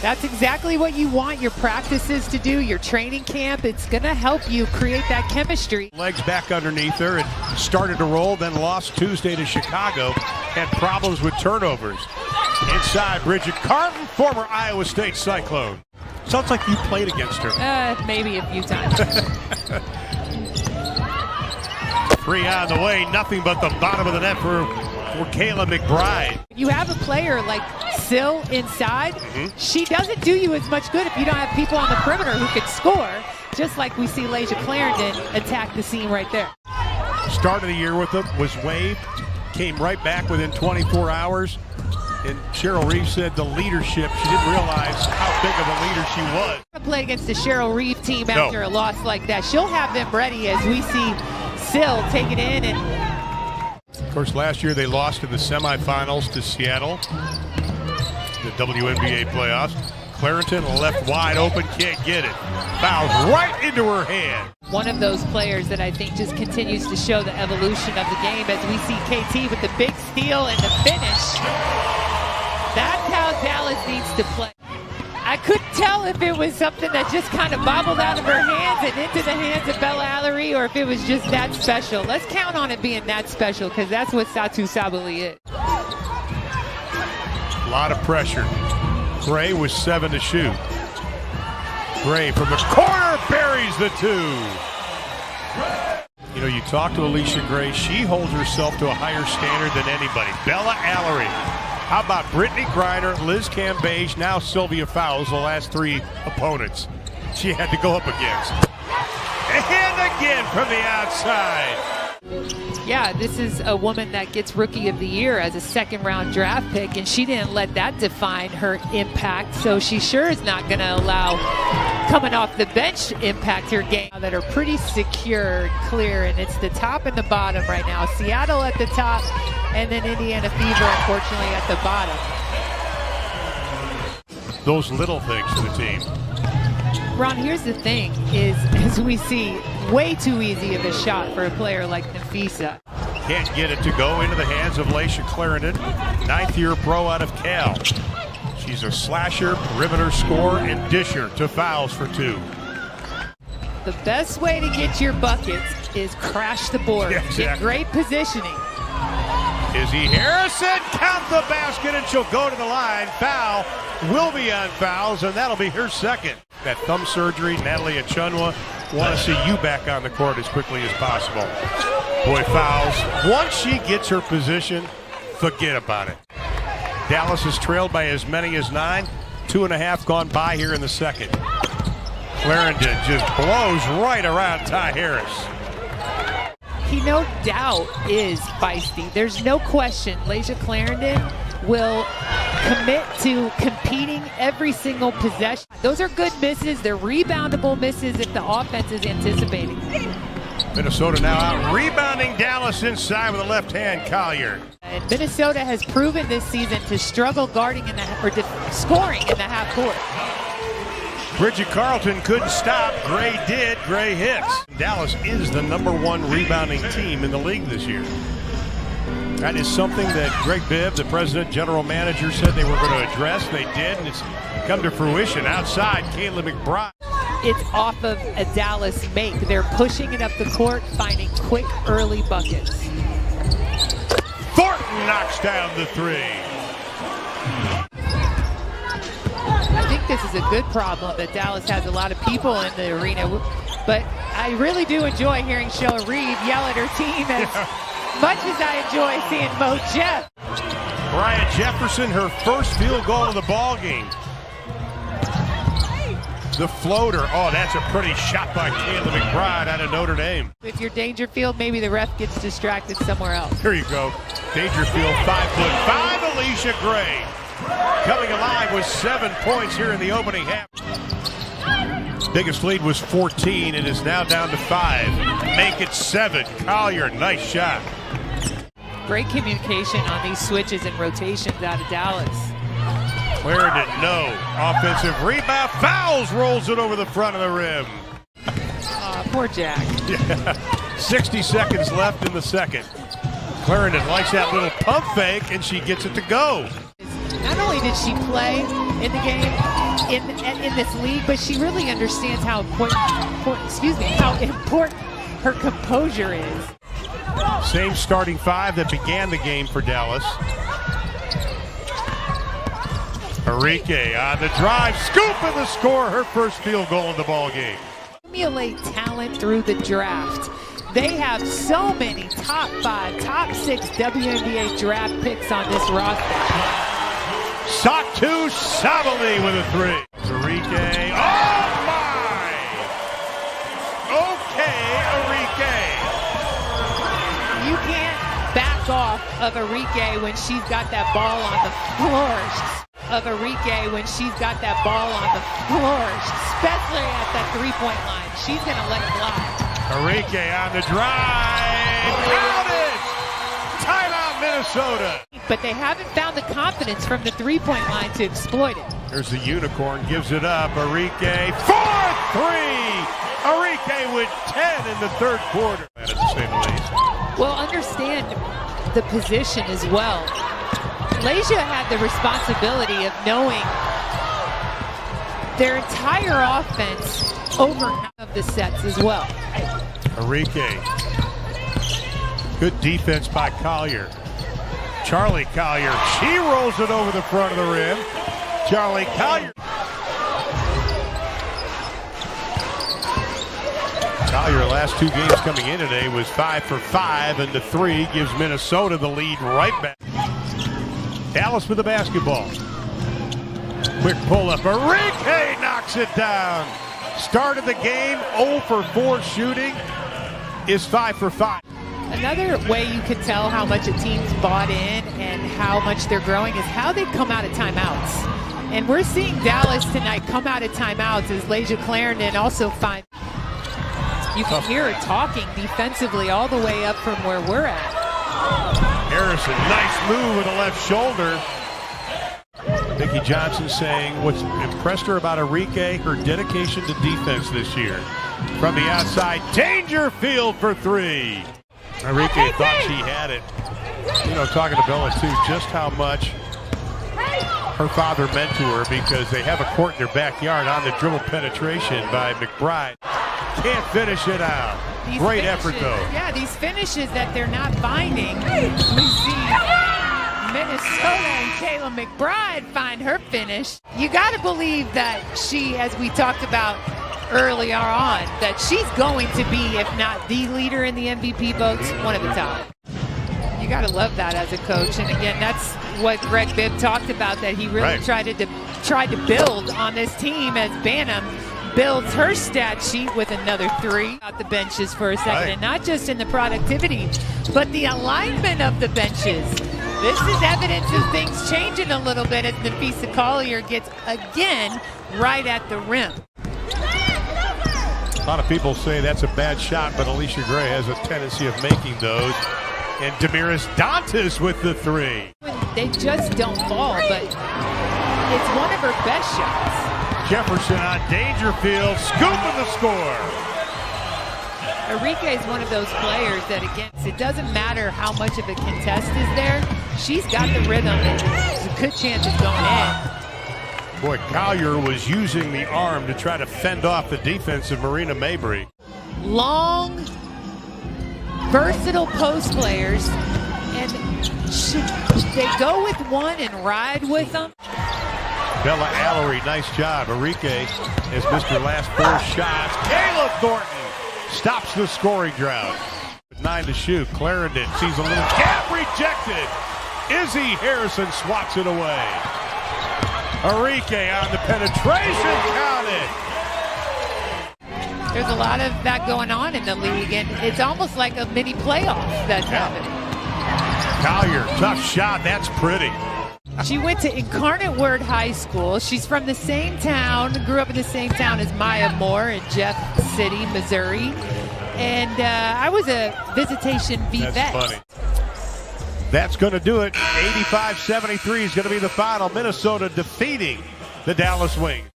That's exactly what you want your practices to do, your training camp. It's going to help you create that chemistry. Legs back underneath her and started to roll, then lost Tuesday to Chicago. Had problems with turnovers. Inside, Bridget Carton, former Iowa State Cyclone. Sounds like you played against her. Maybe a few times. 3 on the way, nothing but the bottom of the net for Kayla McBride. You have a player like Sill inside, she doesn't do you as much good if you don't have people on the perimeter who can score, just like we see Layshia Clarendon attack the seam right there. Start of the year with them was waived, came right back within 24 hours. And Cheryl Reeve said the leadership, she didn't realize how big of a leader she was. Play against the Cheryl Reeve team after a loss like that. She'll have them ready as we see Sill take it in. And of course, last year they lost in the semifinals to Seattle, the WNBA playoffs. Clarendon left wide open, can't get it. Fouls right into her hand. One of those players that I think just continues to show the evolution of the game as we see KT with the big steal and the finish. That's how Dallas needs to play. I couldn't tell if it was something that just kind of bobbled out of her hands and into the hands of Bella Allery, or if it was just that special. Let's count on it being that special, because that's what Satu Sabali is. A lot of pressure. Gray was 7 to shoot. Gray from the corner buries the 2. You know, you talk to Alicia Gray, she holds herself to a higher standard than anybody. Bella Allery. How about Brittany Griner, Liz Cambage, now Sylvia Fowles, the last 3 opponents she had to go up against. And again from the outside. Yeah, this is a woman that gets Rookie of the Year as a second-round draft pick, and she didn't let that define her impact, so she sure is not going to allow coming off the bench impact her game. That are pretty secure, clear, and it's the top and the bottom right now. Seattle at the top, and then Indiana Fever, unfortunately, at the bottom. Those little things for the team. Ron, here's the thing, is as we see, way too easy of a shot for a player like Nafisa. Can't get it to go into the hands of Layshia Clarendon, 9th-year pro out of Cal. She's a slasher, perimeter scorer, and disher to Fowles for 2. The best way to get your buckets is crash the board. Yeah, exactly. Get great positioning. Izzy Harrison, count the basket, and she'll go to the line. Foul will be on Fowles, and that'll be her second. That thumb surgery, Natalie Achunwa, want to see you back on the court as quickly as possible. Boy, Fowles, once she gets her position, forget about it. Dallas has trailed by as many as 9, 2.5 gone by here in the second. Clarendon just blows right around Ty Harris. He no doubt is feisty. There's no question Layshia Clarendon will commit to competing every single possession. Those are good misses. They're reboundable misses if the offense is anticipating. Minnesota now out rebounding Dallas inside with a left hand, Collier. And Minnesota has proven this season to struggle guarding in the scoring in the half court. Bridget Carlton couldn't stop. Gray did. Gray hits. Dallas is the #1 rebounding team in the league this year. That is something that Greg Bibb, the president general manager, said they were going to address. They did, and it's come to fruition. Outside, Kayla McBride. It's off of a Dallas make. They're pushing it up the court, finding quick early buckets. Thornton knocks down the 3. I think this is a good problem that Dallas has a lot of people in the arena, but I really do enjoy hearing Cheryl Reeve yell at her team as much as I enjoy seeing Mo Jeff. Bryant Jefferson, her first field goal of the ball game. The floater, oh, that's a pretty shot by Kayla McBride out of Notre Dame. If you're Dangerfield, maybe the ref gets distracted somewhere else. Here you go. Dangerfield, 5'5", Alicia Gray. Coming alive with 7 points here in the opening half. Biggest lead was 14. It is now down to 5. Make it 7. Collier, nice shot. Great communication on these switches and rotations out of Dallas. Clarendon, no. Offensive rebound. Fowles rolls it over the front of the rim. Poor Jack. Yeah. 60 seconds left in the second. Clarendon likes that little pump fake, and she gets it to go. Not only did she play in the game, in this league, but she really understands how important her composure is. Same starting five that began the game for Dallas. Enrique on the drive, scoop and the score, her first field goal in the ball game. Accumulate talent through the draft. They have so many top 5, top 6 WNBA draft picks on this roster. Satu Sabali with a 3. Enrique, oh my! Okay, Enrique. You can't back off of Enrique when she's got that ball on the floor. Especially at that three-point line. She's going to let it fly. Enrique on the drive. Count it! Timeout, Minnesota. But they haven't found the confidence from the three-point line to exploit it. There's the unicorn, gives it up. Enrique, 4-3! Enrique with 10 in the third quarter. To say the least. Well, understand the position as well. Leisha had the responsibility of knowing their entire offense over half of the sets as well. Enrique. Good defense by Collier. Charlie Collier. She rolls it over the front of the rim. Charlie Collier. Collier, last 2 games coming in today, was 5 for 5, and the 3 gives Minnesota the lead right back. Dallas with the basketball. Quick pull-up. Enrique knocks it down. Start of the game, 0 for 4 shooting, is 5 for 5. Another way you can tell how much a team's bought in and how much they're growing is how they come out of timeouts. And we're seeing Dallas tonight come out of timeouts as Leisha Clarendon also finds. You can hear her talking defensively all the way up from where we're at. Harrison, nice move with the left shoulder. Vicki Johnson saying what's impressed her about Enrique, her dedication to defense this year. From the outside, Dangerfield for 3. Enrique thought she had it. You know, talking to Bella too, just how much her father meant to her, because they have a court in their backyard on the dribble penetration by McBride. Can't finish it out. Great effort though. Yeah, these finishes that they're not finding. We see Minnesota and Kayla McBride find her finish. You got to believe that she, as we talked about earlier on, that she's going to be, if not the leader in the MVP votes, one of the top. You got to love that as a coach. And again, that's what Greg Bibb talked about, that he really tried to build on this team as Banham builds her stat sheet with another 3 out the benches for a second. And not just in the productivity, but the alignment of the benches. This is evidence of things changing a little bit as Nafisa Collier gets again right at the rim. A lot of people say that's a bad shot, but Alicia Gray has a tendency of making those. And Damiris Dantas with the 3. They just don't fall, but it's one of her best shots. Jefferson on Dangerfield, scooping the score. Enrique is one of those players that, again, it doesn't matter how much of a contest is there. She's got the rhythm, and there's a good chance it's going in. Boy, Collier was using the arm to try to fend off the defense of Marina Mabry. Long, versatile post players, and should they go with one and ride with them? Bella Allery, nice job. Enrique has missed her last 4 shots. Caleb Thornton stops the scoring drought. With 9 to shoot, Clarendon sees a little gap, rejected. Izzy Harrison swats it away. Enrique on the penetration, counted. There's a lot of that going on in the league, and it's almost like a mini playoff that's happening. Collier, tough shot, that's pretty. She went to Incarnate Word High School. She's from the same town, grew up in the same town as Maya Moore in Jeff City, Missouri. And I was a visitation vet. That's funny. That's going to do it. 85-73 is going to be the final. Minnesota defeating the Dallas Wings.